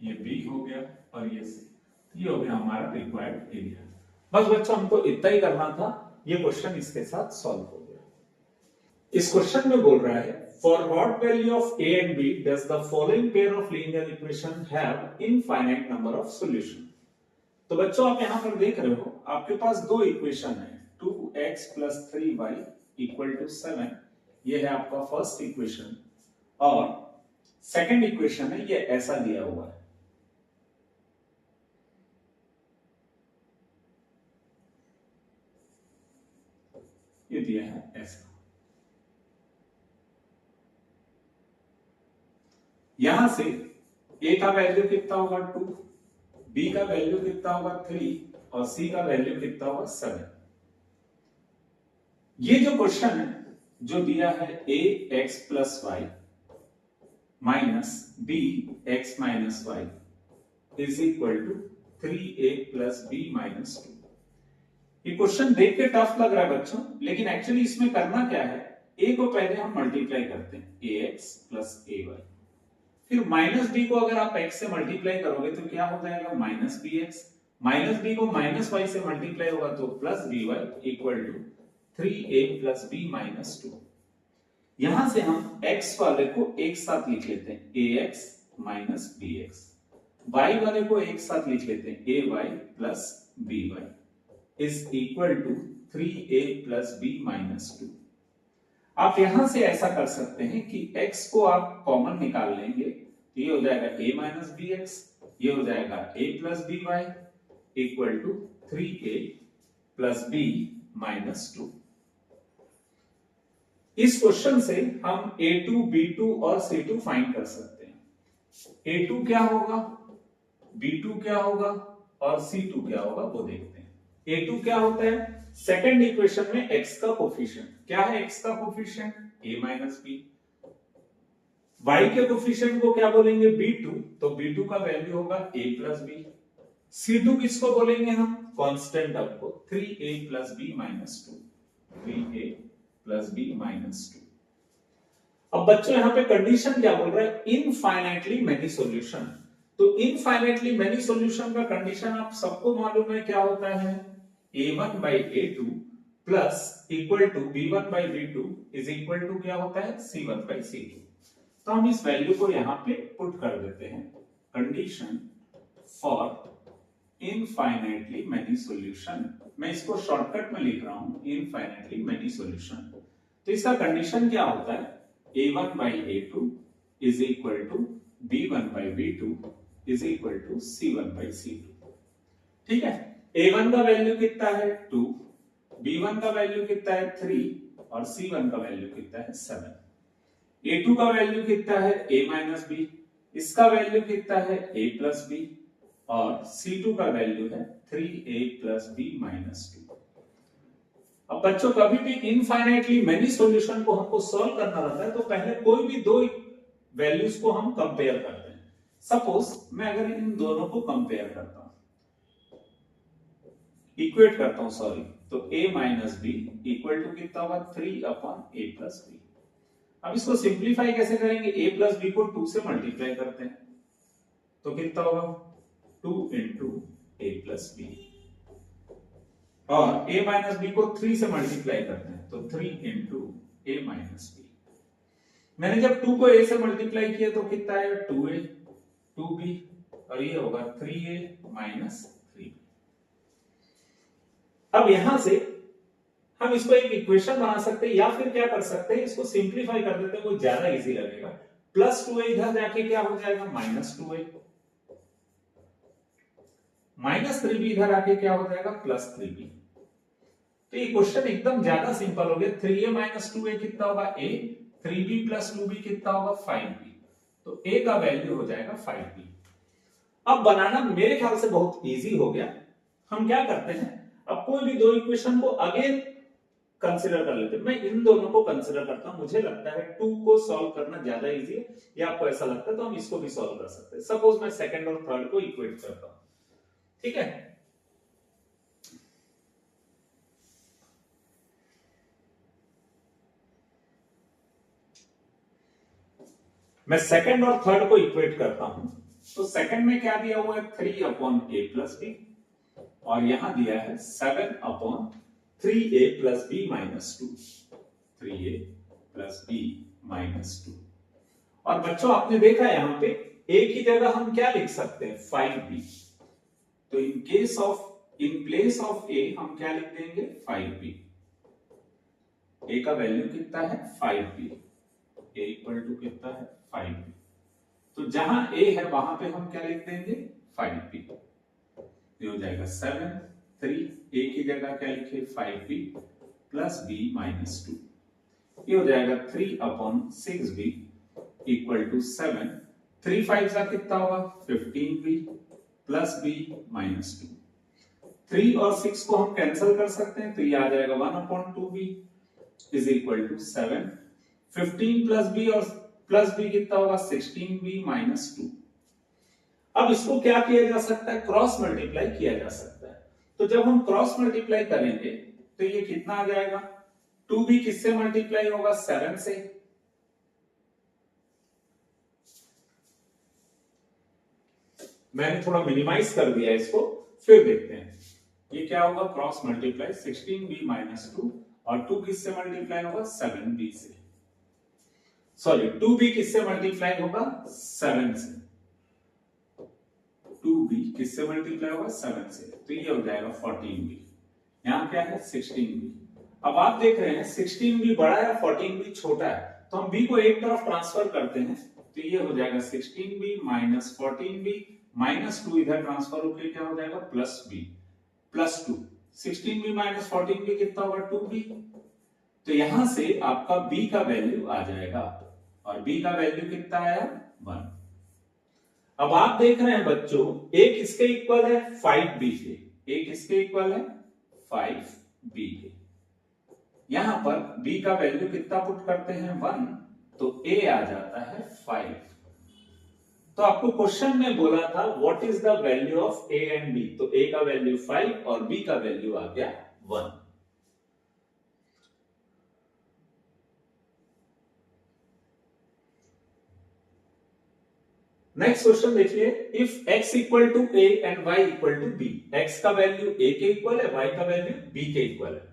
ये बी हो गया और ये सी ये हो गया हमारा रिक्वायर्ड एरिया बस बच्चों हमको इतना ही करना था ये क्वेश्चन इसके साथ सॉल्व हो गया इस क्वेश्चन में बोल रहा है for what value of A and B does the following pair of linear equation have infinite number of solution तो बच्चों आप यहां पर देख रहे हो आपके पास दो इक्वेशन है 2x plus 3y equal to 7 ये है आपका फर्स्ट इक्वेशन और सेकंड इक्वेशन है ये ऐसा दिया हुआ है ये दिया है ऐसा यहां से ए का वैल्यू कितना होगा 2, बी का वैल्यू कितना होगा 3 और सी का वैल्यू कितना होगा 7। ये जो क्वेश्चन है जो दिया है a x plus y minus b x minus y is equal to 3a plus B minus 2। ये क्वेश्चन देख के टफ लग रहा है बच्चों, लेकिन एक्चुअली इसमें करना क्या है, a को पहले हम मल्टीप्लाई करते हैं ax प्लस ay, फिर माइनस बी को अगर आप x से मल्टीप्लाई करोगे तो क्या हो जाएगा माइनस bx, माइनस बी को माइनस y से मल्टीप्लाई होगा तो plus by equal to 3a plus B minus 2। यहां से हम x वाले को एक साथ लिख लेते हैं ax माइनस bx, y वाले को एक साथ लिख लेते हैं ay plus by is equal to 3a plus b minus 2। आप यहां से ऐसा कर सकते हैं कि x को आप कॉमन निकाल लेंगे तो ये हो जाएगा a माइनस bx, ये हो जाएगा a plus by equal to 3a plus b minus 2। इस क्वेश्चन से हम a2, b2 और c2 फाइंड कर सकते हैं। a2 क्या होगा, b2 क्या होगा और c2 क्या होगा वो देखते हैं। a2 क्या होता है, सेकंड इक्वेशन में x का कोफिशिएंट क्या है, x का coefficient a minus b, y के कोफिशिएंट को क्या बोलेंगे b2, तो b2 का वैल्यू होगा a प्लस b, c2 किसको बोलेंगे हम कांस्टेंट टर्म को 3a plus b minus 2, 3a plus b minus 2। अब बच्चों यहां पे कंडीशन क्या बोल रहा है, इनफाइनाइटली मेनी सॉल्यूशन। तो इनफाइनाइटली मेनी सॉल्यूशन का कंडीशन आप सबको मालूम है क्या होता है, a1 by a2 plus equal to b1 by b2 is equal to क्या होता है c1 by c2। तो हम इस वैल्यू को यहां पे पुट कर देते हैं, condition for infinitely many solution. मैं इसको शॉर्टकट में लिख रहा हूं इनफाइनाइटली मेनी सॉल्यूशन। तो इसका कंडीशन क्या होता है, a1 by a2 is equal to b1 by b2 is equal to c1 by c2। ठीक है, a1 का वैल्यू कितना है 2, b1 का वैल्यू कितना है 3 और c1 का वैल्यू कितना है 7। a2 का वैल्यू कितना है a माइनस b, इसका वैल्यू कितना है a प्लस b और c2 का वैल्यू है 3a प्लस b माइनस 2। अब बच्चों कभी भी इनफाइनाइटली मेनी सॉल्यूशन को हमको सॉल्व करना रहता है तो पहले कोई भी दो वैल्यूज को हम कंपेयर करते हैं। सपोज मैं अगर इन दोनों को कंपेयर करता हूं, इक्वेट करता हूं सॉरी, तो a minus B equal to कितना होगा 3 अपॉन a प्लस बी। अब इसको सिंप्लीफाई कैसे करेंगे, a प्लस बी को 2 से मल्टीप्लाई करते हैं तो कितना होगा 2 इंटू a प्लस बी, और a माइनस बी को 3 से मल्टीप्लाई करते हैं तो 3 इंटू a माइनस बी। मैंने जब 2 को a से मल्टीप्लाई किया तो कितना आएगा 2a 2b और ये होगा 3a माइनस 3b। अब यहां से हम इसको एक इक्वेशन बना सकते हैं या फिर क्या कर सकते हैं, इसको सिंप्लीफाई कर देते हैं, वो ज्यादा इजी लगेगा। प्लस 2a इधर जाके क्या हो जाएगा माइनस 2a, माइनस 3b इधर आके क्या हो जाएगा प्लस 3b। तो ये क्वेश्चन एकदम ज्यादा सिंपल हो गया। 3a माइनस 2a कितना होगा a, 3b प्लस 2b कितना होगा 5b, तो a का वैल्यू हो जाएगा 5b। अब बनाना मेरे ख्याल से बहुत इजी हो गया। हम क्या करते हैं, अब कोई भी दो इक्वेशन को अगेन कंसीडर कर लेते हैं। मैं इन दोनों को कंसीडर करता हूं, मुझे लगता है 2 को सॉल्व करना ज्यादा इजी है, या आपको ऐसा लगता है तो हम इसको भी सॉल्व कर सकते हैं। सपोज मैं सेकंड और थर्ड को इक्वेट करता हूं, ठीक है। मैं सेकंड और थर्ड को इक्वेट करता हूं, तो सेकंड में क्या दिया हुआ है 3 अपॉन a प्लस बी, और यहां दिया है 7 upon 3a plus b minus 2, 3a plus b minus 2। और बच्चों आपने देखा यहां पे a की जगह हम क्या लिख सकते हैं 5b, तो इन प्लेस ऑफ a हम क्या लिख देंगे 5b। a का वैल्यू कितना है 5b, a इक्वल टू कितना है 5b, तो जहां a है वहां पे हम क्या लिख देंगे 5b। ये हो जाएगा 7, 3 a की जगह क्या लिखे 5b प्लस b माइनस 2, ये हो जाएगा 3 अपॉन 6b इक्वल टू 7 3 5 का कितना होगा 15b प्लस b माइनस 2। 3 और 6 को हम कैंसिल कर सकते हैं, तो ये आ जाएगा 1/2b is equal to 7। 15 plus b और प्लस b कितना होगा 16b माइनस 2। अब इसको क्या किया जा सकता है, क्रॉस मल्टीप्लाई किया जा सकता है। तो जब हम क्रॉस मल्टीप्लाई करेंगे तो ये कितना आ जाएगा, 2b किससे मल्टीप्लाई होगा 7 से, मैंने थोड़ा मिनिमाइज कर दिया इसको, फिर देखते हैं ये क्या होगा, क्रॉस मल्टीप्लाई 16b माइनस 2 और 2 किससे मल्टीप्लाई होगा 7b से, सॉरी 2b किससे मल्टीप्लाई होगा 7 से, 2b किससे मल्टीप्लाई होगा 7 से, तो ये हो जाएगा 14b। यहां क्या है 16b। अब आप देख रहे हैं 16b बड़ा है 14b छोटा है, तो हम b को एक तरफ ट्रांसफर करते हैं, तो ये हो जाएगा 16b माइनस 14b माइनस 2 इधर ट्रांसफर होकर क्या हो जाएगा plus b plus 2। 16b minus 14b कितना होगा 2b। तो यहां से आपका b का वैल्यू आ जाएगा, और b का वैल्यू कितना आया 1। अब आप देख रहे हैं बच्चों एक इसके इक्वल है 5b के, एक इसके इक्वल है 5b के, यहां पर b का वैल्यू कितना पुट करते हैं 1, तो a आ जाता है 5। तो आपको क्वेश्चन में बोला था what is the value of a and b, तो a का वैल्यू 5 और b का वैल्यू आ गया 1। नेक्स्ट क्वेश्चन देखिए, if x equal to a and y equal to b, x का वैल्यू a के इक्वल है, y का वैल्यू b के इक्वल है,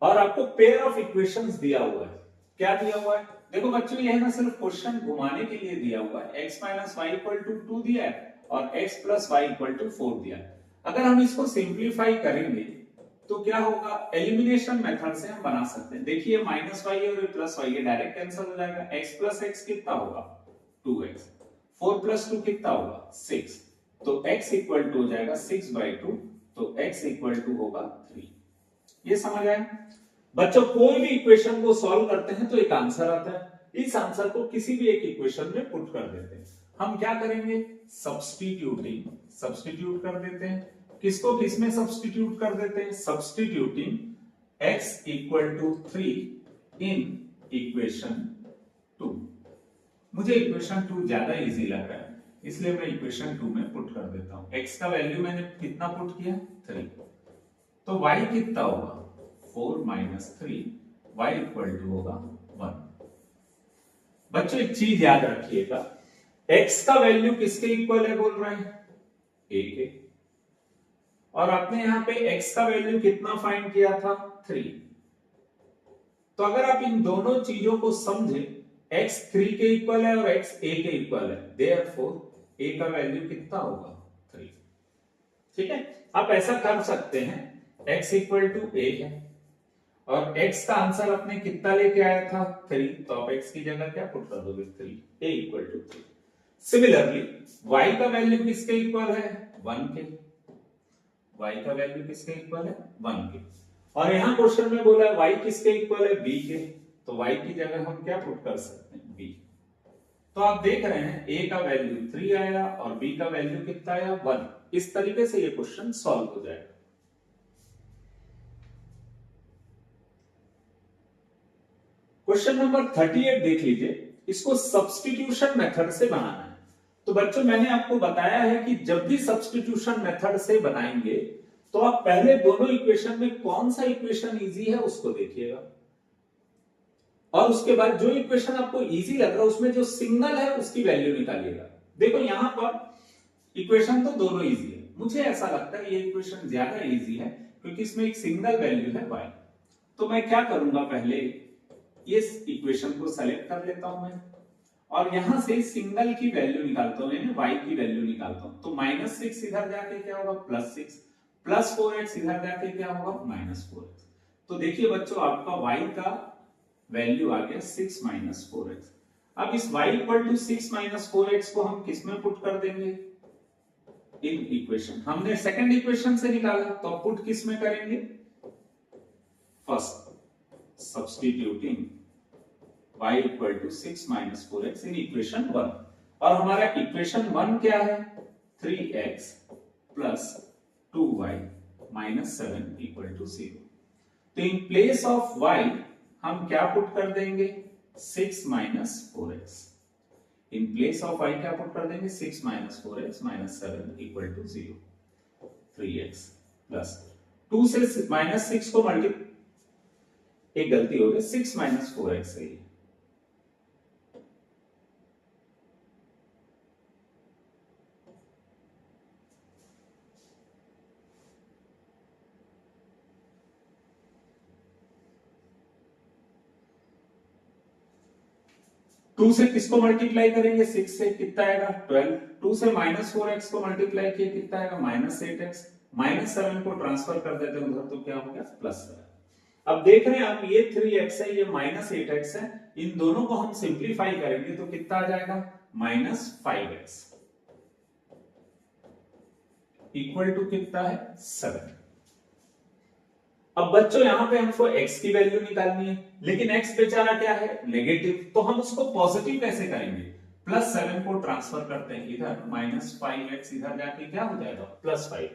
और आपको पेयर ऑफ इक्वेशंस दिया हुआ है। क्या दिया हुआ है, देखो बच्चों ये है ना सिर्फ क्वेश्चन घुमाने के लिए दिया हुआ है, x minus Y equal to 2 दिया है और x plus Y equal to 4 दिया है। अगर हम इसको सिंप्लीफाई करेंगे तो क्या होगा, एलिमिनेशन मेथड से हम बना सकते हैं। देखिए माइनस वाई और प्लस वाई डायरेक्ट कैंसिल हो जाएगा, x प्लस x कितना होगा 2x, 4 प्लस 2 कितना होगा 6, तो x इक्वल टू हो जाएगा 6/2, तो x इक्वल टू होगा 3। ये समझ आया बच्चों, कोई भी इक्वेशन को सॉल्व करते हैं तो एक आंसर आता है, इस आंसर को किसी भी एक इक्वेशन में पुट कर देते हैं। हम क्या करेंगे, सब्स्टिट्यूटिंग, सब्स्टिट्यूट कर देते हैं, किसको किसमें सब्स्टिट्यूट कर देते हैं, substituting x equal to 3 in equation 2। मुझे इक्वेशन 2 ज्यादा इजी लग रहा है, इसलिए मैं इक्वेशन 2 में पुट कर देता हूं। x का वैल्यू मैंने कितना पुट किया 3, तो y कितना होगा 4 माइनस 3, y इक्वल टू होगा 1। बच्चों एक चीज याद रखिएगा, x का वैल्यू किसके इक्वल है बोल रहे हैं a के, और आपने यहां पे x का वैल्यू कितना फाइंड किया था 3। तो अगर आप इन दोनों चीजों को समझे, x 3 के इक्वल है और x a के इक्वल है, देयरफॉर a का वैल्यू कितना होगा 3। ठीक है, आप ऐसा कर सकते हैं, x इक्वल टू a है और x का आंसर अपने कितना लेके आया था 3, तो आप x की जगह क्या पुट कर दोगे 3, a equal to 3। Similarly y का वैल्यू किसके इक्वल है 1 के, y का वैल्यू किसके इक्वल है 1 के, और यहां क्वेश्चन में बोला है y किसके इक्वल है b के, तो y की जगह हम क्या पुट कर सकते हैं b। तो आप देख रहे हैं a का वैल्यू 3 आया और b का वैल्यू कितना आया 1। इस तरीके से ये क्वेश्चन सॉल्व हो जाएगा। क्वेश्चन नंबर 38 देख लीजिए, इसको सब्स्टिट्यूशन मेथड से बनाना है। तो बच्चों मैंने आपको बताया है कि जब भी सब्स्टिट्यूशन मेथड से बनाएंगे तो आप पहले दोनों इक्वेशन में कौन सा इक्वेशन इजी है उसको देखिएगा, और उसके बाद जो इक्वेशन आपको इजी लग रहा है उसमें जो सिंगल है उसकी वैल्यू निकालिएगा। देखो यहां पर इक्वेशन तो दोनों इजी है, मुझे ऐसा लगता है ये इक्वेशन ज्यादा इजी है क्योंकि इसमें एक सिंगल वैल्यू है y। तो मैं क्या करूंगा, पहले इस इक्वेशन को सेलेक्ट कर लेता हूं मैं, और यहां से सिंगल की वैल्यू निकालता हूं, यानी y की वैल्यू निकालता हूं। तो -6 इधर जाके क्या होगा +6, प्लस 4x इधर जाके क्या होगा -4x। तो देखिए बच्चों आपका y का वैल्यू आ गया 6 4x। अब इस y इक्वल टू 6 4x को हम किस में पुट कर देंगे, इन इक्वेशन। हमने सेकंड इक्वेशन से निकाला, तो अब पुट किस में करेंगे, first substituting y equal to 6 minus 4x in equation 1। और हमारा इक्वेशन 1 क्या है? 3x plus 2y minus 7 equal to 0। तो इन प्लेस ऑफ y हम क्या पुट कर देंगे? 6 minus 4x। In place of y क्या पुट कर देंगे? 6 minus 4x minus 7 equal to 0। 3x plus 2 से माइनस 6 को मल्टीप्लाई, एक गलती हो गई, 6 माइनस 4x है ये। टू से किसको मल्टीप्लाई करेंगे? 6 से, कितना आएगा? 12। 2 से माइनस 4x को मल्टीप्लाई किया, कितना आएगा? Minus 8x। माइनस 7 को ट्रांसफर कर देते हैं उधर, तो क्या हो गया? प्लस 7। अब देख रहे हैं आप, ये 3x है, ये माइनस 8x है, इन दोनों को हम सिंप्लीफाई करेंगे तो कितना आ जाएगा? माइनस 5x इक्वल टू कितना है? 7। अब बच्चों यहां पे हमको x की वैल्यू निकालनी है, लेकिन x बेचारा क्या है? नेगेटिव, तो हम उसको पॉजिटिव कैसे करेंगे? प्लस 7 को ट्रांसफर करते हैं इधर, माइनस 5x इधर जाके क्या हो जाएगा? Plus 5x।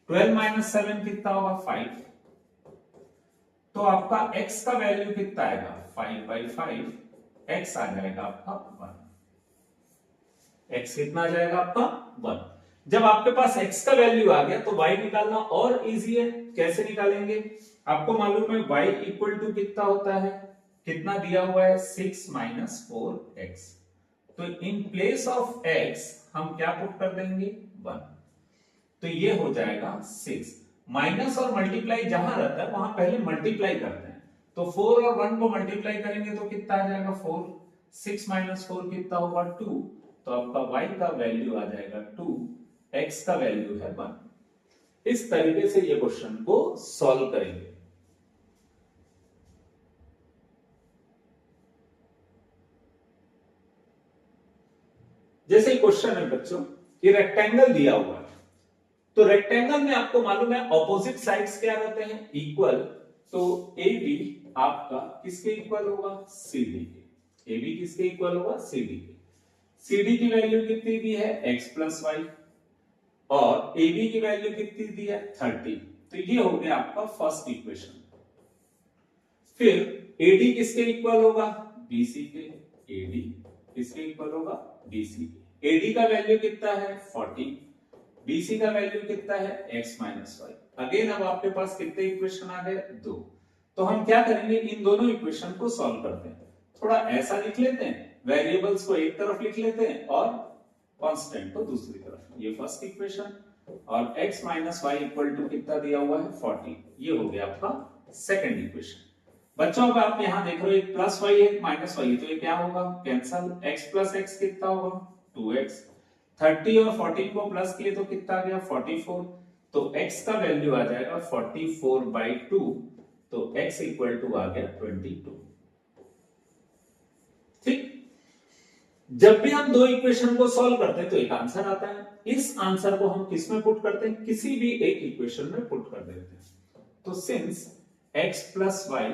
12 माइनस 7 कितना होगा? 5। तो आपका x का वैल्यू कितना आएगा? 5/5। x आ जाएगा आपका 1। x कितना आ जाएगा आपका? 1। जब आपके पास x का वैल्यू आ गया तो y निकालना और इजी है। कैसे निकालेंगे? आपको मालूम है y इक्वल टू कितना होता है? कितना दिया हुआ है? 6 माइनस 4x। तो इन प्लेस ऑफ x हम क्या पुट कर देंगे? 1। तो ये हो जाएगा 6। माइनस और मल्टीप्लाई जहां रहता है वहां पहले मल्टीप्लाई करते हैं, तो 4 और 1 को मल्टीप्लाई करेंगे तो कितना आ जाएगा? 4। 6 माइनस 4 कितना होगा? 2। तो आपका y का वैल्यू आ जाएगा 2, x का वैल्यू है 1। इस तरीके से ये क्वेश्चन को सॉल्व करेंगे। जैसे क्वेश्चन है बच्चों, ये रेक्टेंगल दिया हुआ है, तो रेक्टेंगल में आपको मालूम है ऑपोजिट साइड्स क्या रहते हैं? इक्वल। तो AB आपका किसके इक्वल होगा? CD के। AB किसके इक्वल होगा? CD के। CD की वैल्यू कितनी दी है? x प्लस वाई, और AB की वैल्यू कितनी दी है? 30। तो ये हो गया आपका फर्स्ट इक्वेशन। फिर AD किसके इक्वल होगा? BC के। AD किसके इक्वल होगा? BC के। AD का वैल्यू कितना है? 40। BC का वैल्यू कितना है? x minus Y. अगेन अब आपके पास कितने इक्वेशन आ गए? 2। तो हम क्या करेंगे? इन दोनों इक्वेशन को सॉल्व करते हैं। थोड़ा ऐसा लिख लेते हैं, वेरिएबल्स को एक तरफ लिख लेते हैं और कांस्टेंट को दूसरी तरफ। ये फर्स्ट इक्वेशन, और x minus Y equal to कितना दिया हुआ है? 40। ये हो गया आपका सेकंड इक्वेशन। बच्चों अब आप यहां देख रहे हो, एक प्लस वाई एक माइनस वाई, तो ये क्या होगा? कैंसल। x प्लस x कितना होगा? 2x। 30 और 14 को प्लस किए तो कितना आ गया? 44। तो x का वैल्यू आ जाएगा 44/2। तो x इक्वल टू आ गया 22। ठीक। जब भी हम दो इक्वेशन को सॉल्व करते हैं तो एक आंसर आता है। इस आंसर को हम किस में पुट करते हैं? किसी भी एक इक्वेशन में पुट कर देते हैं। तो since x plus Y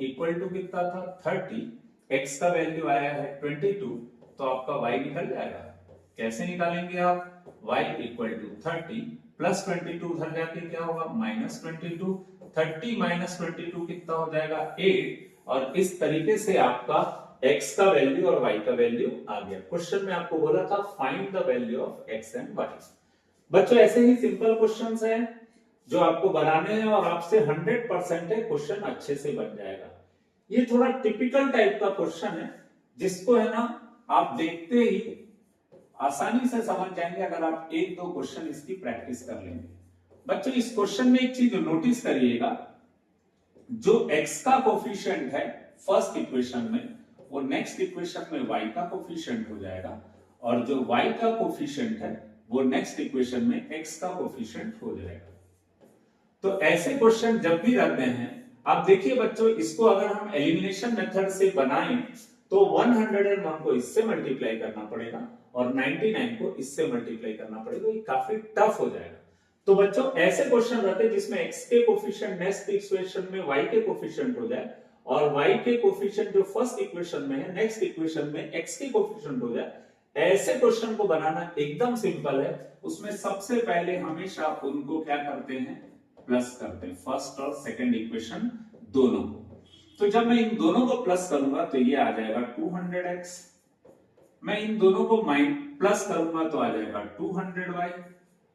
equal to कितना था? 30, x का वैल्यू आया है 22, तो आपका y निकल जाएगा। कैसे निकालेंगे आप? y इक्वल टू 30 प्लस 22 उधर जाके क्या होगा? माइनस 22। 30 माइनस 22 कितना हो जाएगा? 8। और इस तरीके से आपका x का वैल्यू और y का वैल्यू आ गया। क्वेश्चन में आपको बोला था find the value of x and y। बच्चों ऐसे ही सिंपल क्वेश्चंस हैं जो आपको बनाने हैं, और आपसे 100% है क्वेश्चन अच्छे से बन जाएगा। ये थोड़ा टिपिकल टाइप का क्वेश्चन है, जिसको है ना आप देखते ही आसानी से समझ जाएंगे अगर आप एक दो क्वेश्चन इसकी प्रैक्टिस कर लेंगे। बच्चों इस क्वेश्चन में एक चीज नोटिस करिएगा, जो x का कोफिशिएंट है फर्स्ट इक्वेशन में, वो नेक्स्ट इक्वेशन में y का कोफिशिएंट हो जाएगा, और जो y का कोफिशिएंट है वो नेक्स्ट इक्वेशन में x का कोफिशिएंट हो जाएगा। तो ऐसे क्वेश्चन जब भी रहते हैं, आप देखिए बच्चों, इसको अगर हम एलिमिनेशन मेथड से बनाएं तो 101 को इससे मल्टीप्लाई करना पड़ेगा और 99 को इससे मल्टीप्लाई करना पड़ेगा। ये काफी टफ हो जाएगा। तो बच्चों ऐसे क्वेश्चन रहते हैं जिसमें x के कोफिशिएंट नेक्स्ट इक्वेशन में y के कोफिशिएंट हो जाए, और y के कोफिशिएंट जो फर्स्ट इक्वेशन में है नेक्स्ट इक्वेशन में x के कोफिशिएंट हो जाए, ऐसे क्वेश्चन को बनाना एकदम सिंपल है। उसमें सबसे पहले हमेशा उनको क्या करते हैं, प्लस करते हैं, फर्स्ट और सेकंड इक्वेशन दोनों को। तो जब मैं इन दोनों को प्लस करूंगा तो ये आ जाएगा 200x, मैं इन दोनों को प्लस करूंगा तो आ जाएगा 200y,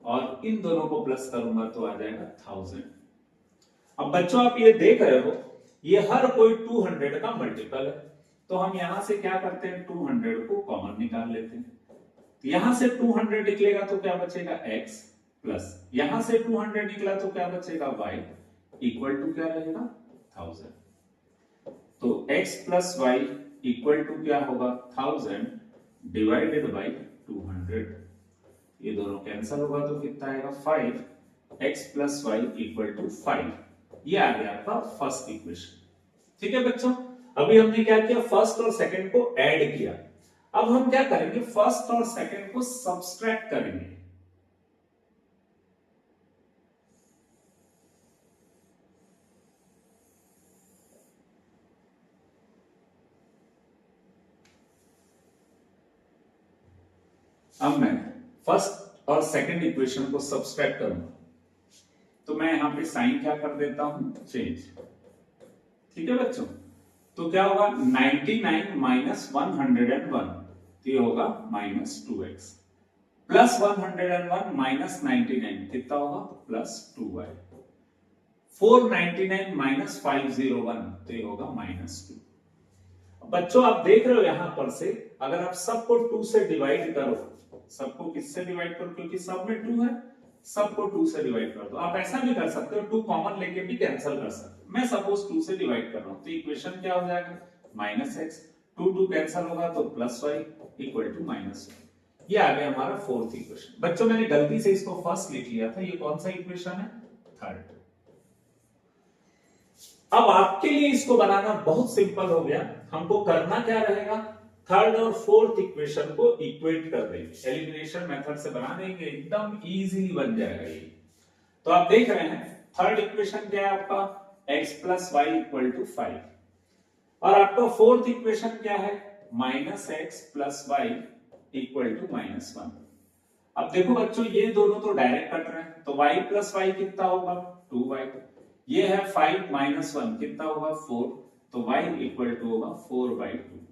और इन दोनों को प्लस करूंगा तो आ जाएगा 1000। अब बच्चों आप ये देख रहे हो ये हर कोई 200 का मल्टीपल है, तो हम यहां से क्या करते हैं 200 को कॉमन निकाल लेते हैं। तो यहां से 200 निकलेगा तो क्या बचेगा x, प्लस यहां से 200 निकला तो क्या बचेगा y, इक्वल टू क्या रहेगा 1000। तो x plus y equal to क्या होगा 1000 डिवाइडेड बाई 200। ये दोनों कैंसिल होगा तो कितना आएगा 5x plus y equal to 5। ये आ गया आपका फर्स्ट इक्वेशन। ठीक है बच्चों, अभी हमने क्या किया, फर्स्ट और सेकंड को ऐड किया। अब हम क्या करेंगे, फर्स्ट और सेकंड को सब्सट्रैक्ट करेंगे। अब मैं फर्स्ट और सेकंड इक्वेशन को सब्सट्रैक्ट करूंगा, तो मैं यहां पे साइन क्या कर देता हूं, चेंज। ठीक है बच्चों, तो क्या होगा 99 माइनस 101, तो ये होगा माइनस 2x, प्लस 101 माइनस 99 कितना होगा प्लस 2y, 499 माइनस 501 तो ये होगा माइनस 2। बच्चों आप देख रहे हो यहां पर से अगर आप सबको 2 से डिवाइड करो, सबको किससे डिवाइड करो, क्योंकि सब में 2 है, सबको 2 से डिवाइड कर दो। आप ऐसा भी कर सकते हो 2 कॉमन लेके भी कैंसिल कर सकते हो। मैं सपोज 2 से डिवाइड कर रहा हूं, तो इक्वेशन क्या हो जाएगा माइनस एक्स, 2 कैंसिल होगा तो plus Y equal to minus y. ये आ गया हमारा फोर्थ इक्वेशन। बच्चों मैंने गलती से इसको फर्स्ट लिख लिया था, ये कौन सा इक्वेशन है, थर्ड। अब आपके लिए इसको बनाना बहुत सिंपल हो गया। हमको करना क्या रहेगा, थर्ड और फोर्थ इक्वेशन को इक्वेट कर देंगे, एलिमिनेशन मेथड से बना देंगे, एकदम इजीली बन जाएगा ये। तो आप देख रहे हैं थर्ड इक्वेशन क्या है आपका, x plus Y equal to 5, और आपका फोर्थ इक्वेशन क्या है minus x plus Y equal to minus 1। अब देखो बच्चों ये दोनों तो डायरेक्ट कट रहे हैं, तो y प्लस वाई कितना होगा 2y, ये है 5 माइनस 1 कितना होगा 4, तो y इक्वल टू होगा 4/2।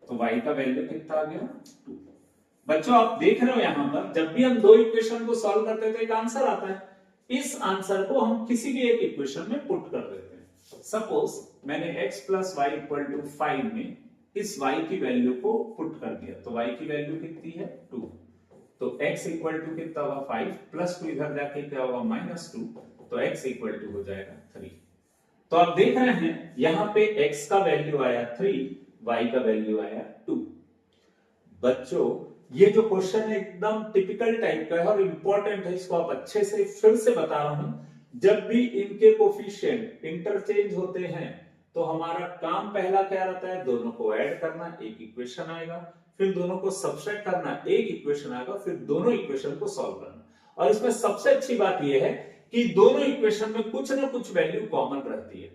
तो y का वैल्यू कितना आ गया 2। बच्चों आप देख रहे हो यहां पर जब भी हम दो इक्वेशन को सॉल्व करते हैं तो एक आंसर आता है, इस आंसर को हम किसी भी एक इक्वेशन में पुट कर देते हैं। सपोज मैंने x plus Y equal to 5 में इस y की वैल्यू को पुट कर दिया, तो y की वैल्यू कितनी है 2, तो x इक्वल टू कितना होगा 5 प्लस 2 इधर जाके क्या होगा माइनस 2, तो x इक्वल टू हो जाएगा 3। तो आप देख रहे हैं यहां पे x का वैल्यू आया 3, y का वैल्यू आया 2। बच्चों ये जो क्वेश्चन है एकदम टिपिकल टाइप का है और इंपॉर्टेंट है, इसको आप अच्छे से फिर से बता रहा हूं। जब भी इनके कोफिशिएंट इंटरचेंज होते हैं तो हमारा काम पहला क्या रहता है, दोनों को ऐड करना, एक इक्वेशन आएगा, फिर दोनों को सब्ट्रैक्ट करना, एक इक्वेशन आएगा, फिर दोनों इक्वेशन को सॉल्व करना। और इसमें सबसे अच्छी बात यह है कि दोनों इक्वेशन में कुछ ना कुछ वैल्यू कॉमन रहती है,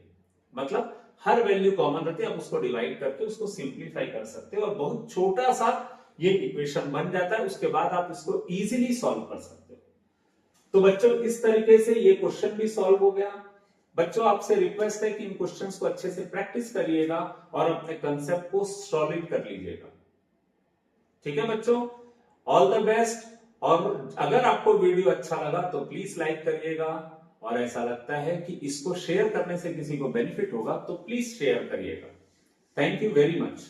मतलब हर वैल्यू कॉमन रहती है, आप उसको डिवाइड करके उसको सिंप्लीफाई कर सकते हो और बहुत छोटा सा ये इक्वेशन बन जाता है, उसके बाद आप इसको इजीली सॉल्व कर सकते हो। तो बच्चों इस तरीके से ये क्वेश्चन भी सॉल्व हो गया। बच्चों आपसे रिक्वेस्ट है कि इन क्वेश्चंस को अच्छे से प्रैक्टिस करिएगा और अपने कंसेप्ट को सॉलिड कर लीजिएगा। ठीक है बच्चों, ऑल द बेस्ट। और अगर आपको वीडियो अच्छा लगा तो प्लीज लाइक करिएगा, और ऐसा लगता है कि इसको शेयर करने से किसी को बेनिफिट होगा तो प्लीज शेयर करिएगा। Thank you very much.